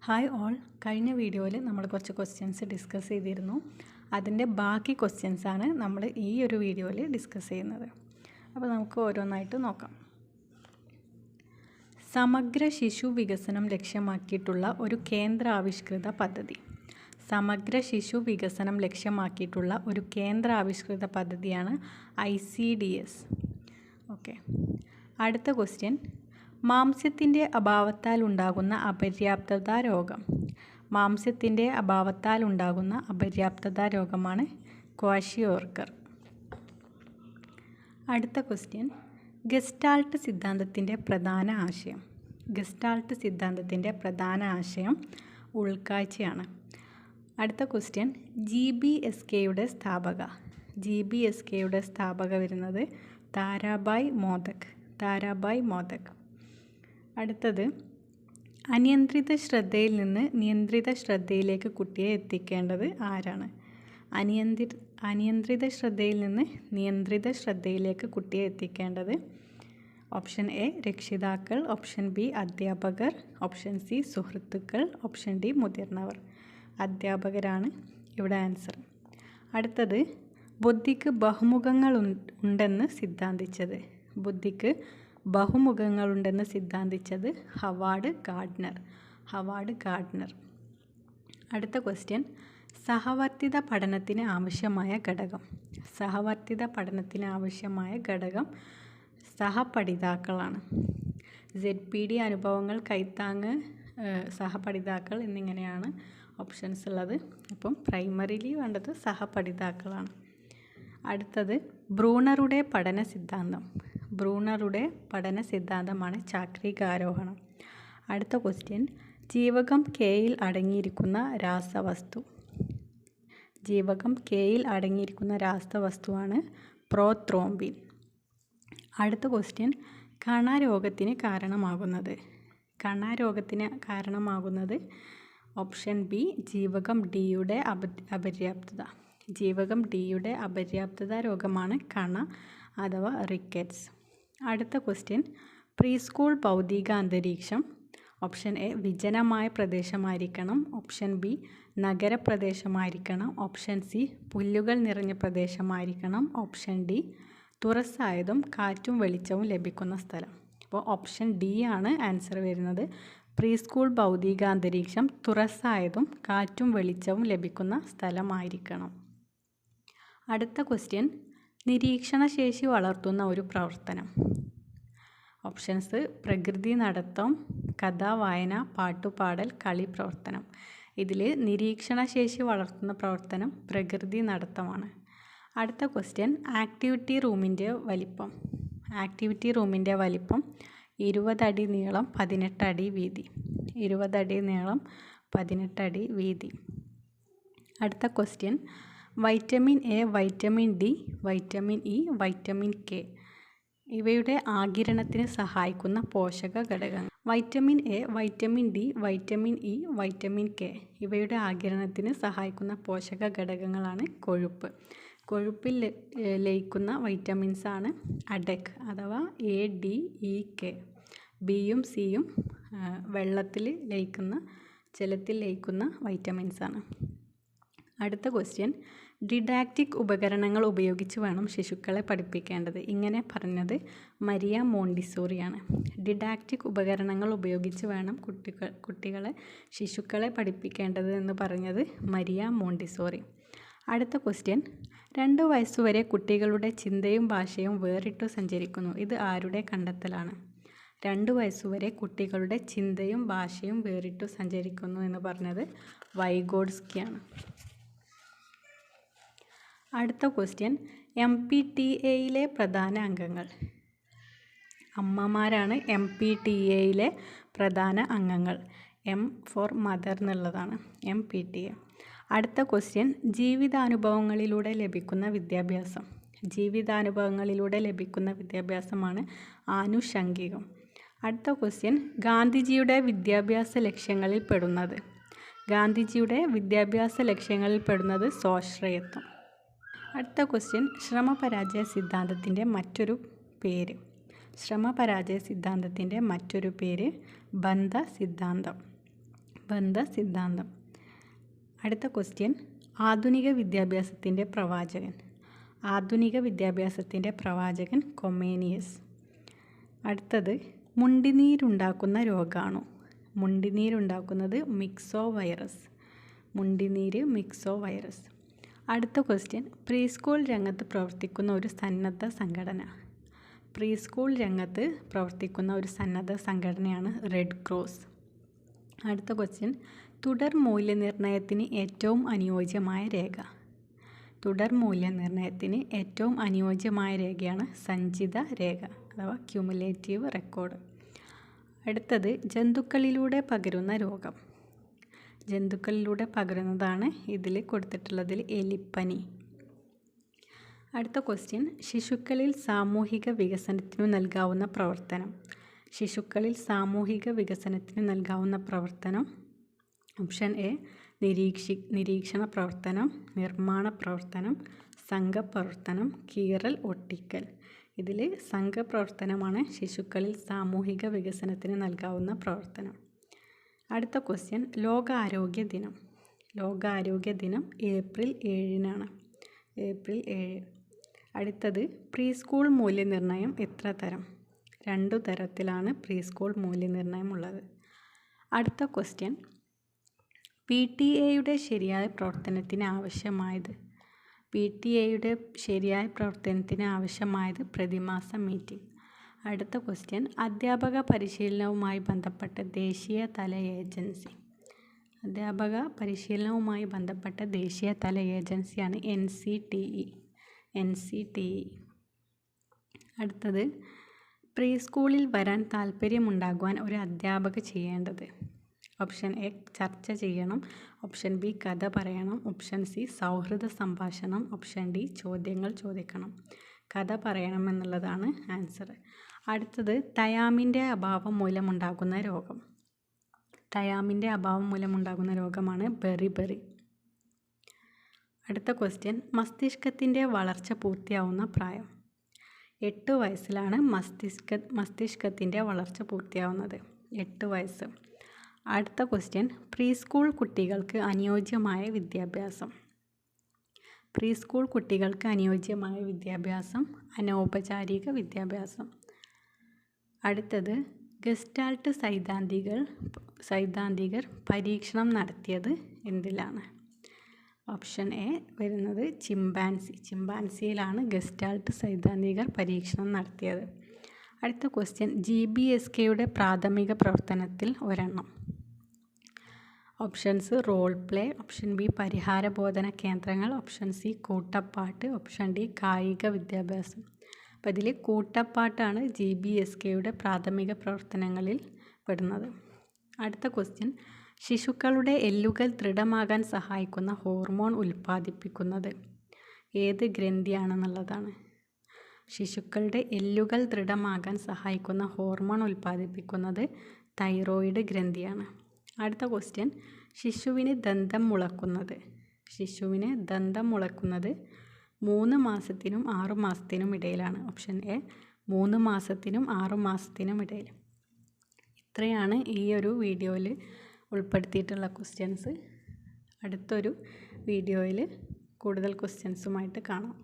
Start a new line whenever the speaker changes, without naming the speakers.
Hi all, കഴിഞ്ഞ വീഡിയോയിൽ നമ്മൾ കുറച്ച് ക്വസ്റ്റ്യൻസ് ഡിസ്കസ് ചെയ്തിരുന്നു. അതിൻ്റെ ബാക്കി ക്വസ്റ്റ്യൻസാണ് നമ്മൾ ഈ ഒരു വീഡിയോയിൽ ഡിസ്കസ് ചെയ്യുന്നത്. അപ്പോൾ നമുക്ക് ഓരോന്നായിട്ട് നോക്കാം. സമഗ്ര ശിശു വികസനം ലക്ഷ്യമാക്കിയിട്ടുള്ള ഒരു കേന്ദ്ര ആവിഷ്കൃത പദ്ധതി. സമഗ്ര ശിശു വികസനം ലക്ഷ്യമാക്കിയിട്ടുള്ള ഒരു കേന്ദ്ര ആവിഷ്കൃത പദ്ധതിയാണ് ICDS. ഓക്കെ, അടുത്ത ക്വസ്റ്റ്യൻ. മാംസ്യത്തിൻ്റെ അഭാവത്താൽ ഉണ്ടാകുന്ന അപര്യാപ്തത രോഗം. മാംസ്യത്തിൻ്റെ അഭാവത്താൽ ഉണ്ടാകുന്ന അപര്യാപ്തത രോഗമാണ് ക്വാഷിയോർക്കർ. അടുത്ത ക്വസ്റ്റ്യൻ. ഗസ്റ്റാൾട്ട് സിദ്ധാന്തത്തിൻ്റെ പ്രധാന ആശയം. ഗസ്റ്റാൾട്ട് സിദ്ധാന്തത്തിൻ്റെ പ്രധാന ആശയം ഉൾക്കാഴ്ചയാണ്. അടുത്ത ക്വസ്റ്റ്യൻ. GBSKയുടെ സ്ഥാപക. GBSKയുടെ സ്ഥാപക വരുന്നത് താരാബായ് മോദക്. താരാബായ് മോദക്. അടുത്തത്. അനിയന്ത്രിത ശ്രദ്ധയിൽ നിന്ന് നിയന്ത്രിത ശ്രദ്ധയിലേക്ക് കുട്ടിയെ എത്തിക്കേണ്ടത് ആരാണ്? അനിയന്ത്രിത ശ്രദ്ധയിൽ നിന്ന് നിയന്ത്രിത ശ്രദ്ധയിലേക്ക് കുട്ടിയെ എത്തിക്കേണ്ടത് ഓപ്ഷൻ എ രക്ഷിതാക്കൾ, ഓപ്ഷൻ ബി അധ്യാപകർ, ഓപ്ഷൻ സി സുഹൃത്തുക്കൾ, ഓപ്ഷൻ ഡി മുതിർന്നവർ. അധ്യാപകരാണ് ഇവിടെ ആൻസർ. അടുത്തത്. ബുദ്ധിക്ക് ബഹുമുഖങ്ങൾ ഉണ്ടെന്ന് സിദ്ധാന്തിച്ചത്. ബുദ്ധിക്ക് ബഹുമുഖങ്ങളുണ്ടെന്ന് സിദ്ധാന്തിച്ചത് ഹവാർഡ് ഗാർഡ്നർ. Howard Gardner. അടുത്ത ക്വസ്റ്റ്യൻ. സഹവർത്തിത പഠനത്തിന് ആവശ്യമായ ഘടകം. സഹവർത്തിത പഠനത്തിന് ആവശ്യമായ ഘടകം സഹപഠിതാക്കളാണ്. ZPD അനുഭവങ്ങൾ, കൈത്താങ്ങ്, സഹപഠിതാക്കൾ എന്നിങ്ങനെയാണ് ഓപ്ഷൻസ് ഉള്ളത്. അപ്പം പ്രൈമറിലി വേണ്ടത് സഹപഠിതാക്കളാണ്. അടുത്തത്. ബ്രൂണറുടെ പഠന സിദ്ധാന്തം. ബ്രൂണറുടെ പഠന സിദ്ധാന്തമാണ് ചാക്രികാരോഹണം. അടുത്ത ക്വസ്റ്റ്യൻ. ജീവകം Kയിൽ അടങ്ങിയിരിക്കുന്ന രാസവസ്തു. ജീവകം Kയിൽ അടങ്ങിയിരിക്കുന്ന രാസവസ്തുവാണ് പ്രോത്രോംബിൻ. അടുത്ത ക്വസ്റ്റ്യൻ. കണരോഗത്തിന് കാരണമാകുന്നത്. കണരോഗത്തിന് കാരണമാകുന്നത് ഓപ്ഷൻ ബി ജീവകം Dയുടെ അപര്യാപ്തത. ജീവകം Dയുടെ അപര്യാപ്തത രോഗമാണ് കണ അഥവാ റിക്കറ്റ്സ്. അടുത്ത ക്വസ്റ്റ്യൻ. പ്രീ സ്കൂൾ ഭൗതിക അന്തരീക്ഷം. ഓപ്ഷൻ എ വിജനമായ പ്രദേശമായിരിക്കണം, ഓപ്ഷൻ ബി നഗരപ്രദേശമായിരിക്കണം, ഓപ്ഷൻ സി പുല്ലുകൾ നിറഞ്ഞ പ്രദേശമായിരിക്കണം, ഓപ്ഷൻ ഡി തുറസ്സായതും കാറ്റും വെളിച്ചവും ലഭിക്കുന്ന സ്ഥലം. അപ്പോൾ ഓപ്ഷൻ ഡി ആണ് ആൻസർ വരുന്നത്. പ്രീ സ്കൂൾ ഭൗതിക അന്തരീക്ഷം തുറസ്സായതും കാറ്റും വെളിച്ചവും ലഭിക്കുന്ന സ്ഥലമായിരിക്കണം. അടുത്ത ക്വസ്റ്റ്യൻ. നിരീക്ഷണശേഷി വളർത്തുന്ന ഒരു പ്രവർത്തനം. ഓപ്ഷൻസ് പ്രകൃതി നടത്തം, കഥ വായന, പാട്ടുപാടൽ, കളി പ്രവർത്തനം. ഇതിൽ നിരീക്ഷണശേഷി വളർത്തുന്ന പ്രവർത്തനം പ്രകൃതി നടത്തമാണ്. അടുത്ത ക്വസ്റ്റ്യൻ. ആക്ടിവിറ്റി റൂമിൻ്റെ വലിപ്പം. ആക്ടിവിറ്റി റൂമിൻ്റെ വലിപ്പം 20 അടി നീളം, 18 അടി വീതി. 20 അടി നീളം, 18 അടി വീതി. അടുത്ത question. Vitamin A, vitamin D, vitamin E, vitamin K ഇവയുടെ ആഗിരണത്തിന് സഹായിക്കുന്ന പോഷക ഘടകങ്ങൾ. Vitamin A, vitamin D, vitamin E, vitamin K ഇവയുടെ ആഗിരണത്തിന് സഹായിക്കുന്ന പോഷക ഘടകങ്ങളാണ് കൊഴുപ്പ്. കൊഴുപ്പിൽ ലയിക്കുന്ന വൈറ്റമിൻസാണ് അഡെക് അഥവാ ADEK. ബിയും സിയും വെള്ളത്തിൽ ലയിക്കുന്ന, ജലത്തിൽ ലയിക്കുന്ന വൈറ്റമിൻസാണ്. അടുത്ത ക്വസ്റ്റ്യൻ. ഡിഡാക്റ്റിക് ഉപകരണങ്ങൾ ഉപയോഗിച്ച് വേണം ശിശുക്കളെ പഠിപ്പിക്കേണ്ടത്. ഇങ്ങനെ പറഞ്ഞത് മരിയ മോണ്ടിസോറിയാണ്. ഡിഡാക്റ്റിക് ഉപകരണങ്ങൾ ഉപയോഗിച്ച് വേണം ശിശുക്കളെ പഠിപ്പിക്കേണ്ടത് എന്ന് പറഞ്ഞത് മരിയ മോണ്ടിസോറി. അടുത്ത ക്വസ്റ്റ്യൻ. 2 വയസ്സുവരെ കുട്ടികളുടെ ചിന്തയും ഭാഷയും വേറിട്ടു സഞ്ചരിക്കുന്നു. ഇത് ആരുടെ കണ്ടെത്തലാണ്? 2 വയസ്സുവരെ കുട്ടികളുടെ ചിന്തയും ഭാഷയും വേറിട്ടു സഞ്ചരിക്കുന്നു എന്ന് പറഞ്ഞത് വൈഗോഡ്സ്കിയാണ്. അടുത്ത ക്വസ്റ്റ്യൻ. MPTAയിലെ പ്രധാന അംഗങ്ങൾ. അമ്മമാരാണ് MPTAയിലെ പ്രധാന അംഗങ്ങൾ. M ഫോർ മദർ എന്നുള്ളതാണ് MPTA. അടുത്ത ക്വസ്റ്റ്യൻ. ജീവിതാനുഭവങ്ങളിലൂടെ ലഭിക്കുന്ന വിദ്യാഭ്യാസം. ജീവിതാനുഭവങ്ങളിലൂടെ ലഭിക്കുന്ന വിദ്യാഭ്യാസമാണ് ആനുഷംഗികം. അടുത്ത ക്വസ്റ്റ്യൻ. ഗാന്ധിജിയുടെ വിദ്യാഭ്യാസ ലക്ഷ്യങ്ങളിൽ പെടുന്നത്. ഗാന്ധിജിയുടെ വിദ്യാഭ്യാസ ലക്ഷ്യങ്ങളിൽ പെടുന്നത് സ്വാശ്രയത്വം. അടുത്ത ക്വസ്റ്റ്യൻ. ശ്രമപരാജയ സിദ്ധാന്തത്തിൻ്റെ മറ്റൊരു പേര്. ശ്രമപരാജയ സിദ്ധാന്തത്തിൻ്റെ മറ്റൊരു പേര് ബന്ധ സിദ്ധാന്തം. ബന്ധ സിദ്ധാന്തം. അടുത്ത ക്വസ്റ്റ്യൻ, ആധുനിക വിദ്യാഭ്യാസത്തിൻ്റെ പ്രവാചകൻ. ആധുനിക വിദ്യാഭ്യാസത്തിൻ്റെ പ്രവാചകൻ കൊമേനിയസ്. അടുത്തത്, മുണ്ടിനീരുണ്ടാക്കുന്ന രോഗാണു. മുണ്ടിനീരുണ്ടാക്കുന്നത് മിക്സോ വൈറസ്. മുണ്ടിനീര് മിക്സോ വൈറസ്. അടുത്ത ക്വസ്റ്റ്യൻ, പ്രീ സ്കൂൾ രംഗത്ത് പ്രവർത്തിക്കുന്ന ഒരു സന്നദ്ധ സംഘടന. പ്രീ സ്കൂൾ രംഗത്ത് പ്രവർത്തിക്കുന്ന ഒരു സന്നദ്ധ സംഘടനയാണ് റെഡ് ക്രോസ്. അടുത്ത ക്വസ്റ്റ്യൻ, തുടർ മൂല്യനിർണ്ണയത്തിന് ഏറ്റവും അനുയോജ്യമായ രേഖ. തുടർ മൂല്യനിർണ്ണയത്തിന് ഏറ്റവും അനുയോജ്യമായ രേഖയാണ് സഞ്ചിത രേഖ അഥവാ ക്യുമുലേറ്റീവ് റെക്കോർഡ്. അടുത്തത്, ജന്തുക്കളിലൂടെ പകരുന്ന രോഗം. ജന്തുക്കളിലൂടെ പകരുന്നതാണ് ഇതിൽ കൊടുത്തിട്ടുള്ളതിൽ എലിപ്പനി. അടുത്ത ക്വസ്റ്റ്യൻ, ശിശുക്കളിൽ സാമൂഹിക വികസനത്തിനു നൽകാവുന്ന പ്രവർത്തനം. ശിശുക്കളിൽ സാമൂഹിക വികസനത്തിന് നൽകാവുന്ന പ്രവർത്തനം. ഓപ്ഷൻ എ നിരീക്ഷണ പ്രവർത്തനം, നിർമ്മാണ പ്രവർത്തനം, സംഘപ്രവർത്തനം, കീറൽ ഒട്ടിക്കൽ. ഇതിൽ സംഘപ്രവർത്തനമാണ് ശിശുക്കളിൽ സാമൂഹിക വികസനത്തിന് നൽകാവുന്ന പ്രവർത്തനം. അടുത്ത ക്വസ്റ്റ്യൻ, ലോകാരോഗ്യ ദിനം. ലോകാരോഗ്യ ദിനം ഏപ്രിൽ 7-നാണ്. ഏപ്രിൽ 7. അടുത്തത്, പ്രീ സ്കൂൾ മൂല്യനിർണ്ണയം എത്ര തരം? 2 തരത്തിലാണ് പ്രീ സ്കൂൾ മൂല്യനിർണ്ണയം ഉള്ളത്. അടുത്ത ക്വസ്റ്റ്യൻ, PTA-യുടെ ശരിയായ പ്രവർത്തനത്തിന് ആവശ്യമായത്. PTA-യുടെ ശരിയായ പ്രവർത്തനത്തിന് ആവശ്യമായത് പ്രതിമാസ മീറ്റിംഗ്. അടുത്ത ക്വസ്റ്റ്യൻ, അധ്യാപക പരിശീലനവുമായി ബന്ധപ്പെട്ട ദേശീയ തല ഏജൻസി. അധ്യാപക പരിശീലനവുമായി ബന്ധപ്പെട്ട ദേശീയ തല ഏജൻസിയാണ് NCTE. അടുത്തത്, പ്രീ സ്കൂളിൽ വരാൻ താല്പര്യമുണ്ടാകുവാൻ ഒരു അധ്യാപക ചെയ്യേണ്ടത്. ഓപ്ഷൻ എ ചർച്ച ചെയ്യണം, ഓപ്ഷൻ ബി കഥ പറയണം, ഓപ്ഷൻ സി സൗഹൃദ സംഭാഷണം, ഓപ്ഷൻ ഡി ചോദ്യങ്ങൾ ചോദിക്കണം. കഥ പറയണം എന്നുള്ളതാണ് ആൻസർ. അടുത്തത്, തയാമിൻ്റെ അഭാവം മൂലമുണ്ടാകുന്ന രോഗം. തയാമിൻ്റെ അഭാവം മൂലമുണ്ടാകുന്ന രോഗമാണ് ബെറിബെറി. അടുത്ത ക്വസ്റ്റ്യൻ, മസ്തിഷ്കത്തിൻ്റെ വളർച്ച പൂർത്തിയാവുന്ന പ്രായം. 8 വയസ്സിലാണ് മസ്തിഷ്കത്തിൻ്റെ വളർച്ച പൂർത്തിയാവുന്നത്. 8 വയസ്സ്. അടുത്ത ക്വസ്റ്റ്യൻ, പ്രീ സ്കൂൾ കുട്ടികൾക്ക് അനുയോജ്യമായ വിദ്യാഭ്യാസം. പ്രീ സ്കൂൾ കുട്ടികൾക്ക് അനുയോജ്യമായ വിദ്യാഭ്യാസം അനൗപചാരിക വിദ്യാഭ്യാസം. അടുത്തത്, ഗസ്റ്റാൾട്ട് സൈദ്ധാന്തികർ പരീക്ഷണം നടത്തിയത് എന്തിലാണ്? ഓപ്ഷൻ എ വരുന്നത് ചിമ്പാൻസിയിലാണ് ഗസ്റ്റാൾട്ട് സൈദ്ധാന്തികർ പരീക്ഷണം നടത്തിയത്. അടുത്ത ക്വസ്റ്റ്യൻ, GBSKയുടെ പ്രാഥമിക പ്രവർത്തനത്തിൽ ഒരെണ്ണം. Options role play, option B പരിഹാരബോധന കേന്ദ്രങ്ങൾ, ഓപ്ഷൻ സി കൂട്ടപ്പാട്ട്, ഓപ്ഷൻ ഡി കായിക വിദ്യാഭ്യാസം. അപ്പോൾ ഇതിൽ കൂട്ടപ്പാട്ടാണ് GBSKയുടെ പ്രാഥമിക പ്രവർത്തനങ്ങളിൽ പെടുന്നത്. അടുത്ത ക്വസ്റ്റ്യൻ, ശിശുക്കളുടെ എല്ലുകൾ ദൃഢമാകാൻ സഹായിക്കുന്ന ഹോർമോൺ ഉൽപ്പാദിപ്പിക്കുന്നത് ഏത് ഗ്രന്ഥിയാണെന്നുള്ളതാണ്. ശിശുക്കളുടെ എല്ലുകൾ ദൃഢമാകാൻ സഹായിക്കുന്ന ഹോർമോൺ ഉൽപ്പാദിപ്പിക്കുന്നത് തൈറോയിഡ് ഗ്രന്ഥിയാണ്. അടുത്ത ക്വസ്റ്റ്യൻ, ശിശുവിന് ദന്തം മുളക്കുന്നത്. ശിശുവിന് ദന്തം മുളക്കുന്നത് 3 മാസത്തിനും 6 മാസത്തിനും ഇടയിലാണ്. ഓപ്ഷൻ എ 3 മാസത്തിനും 6 മാസത്തിനും ഇടയിൽ. ഇത്രയാണ് ഈ ഒരു വീഡിയോയിൽ ഉൾപ്പെടുത്തിയിട്ടുള്ള ക്വസ്റ്റ്യൻസ്. അടുത്തൊരു വീഡിയോയിൽ കൂടുതൽ ക്വസ്റ്റ്യൻസുമായിട്ട് കാണാം.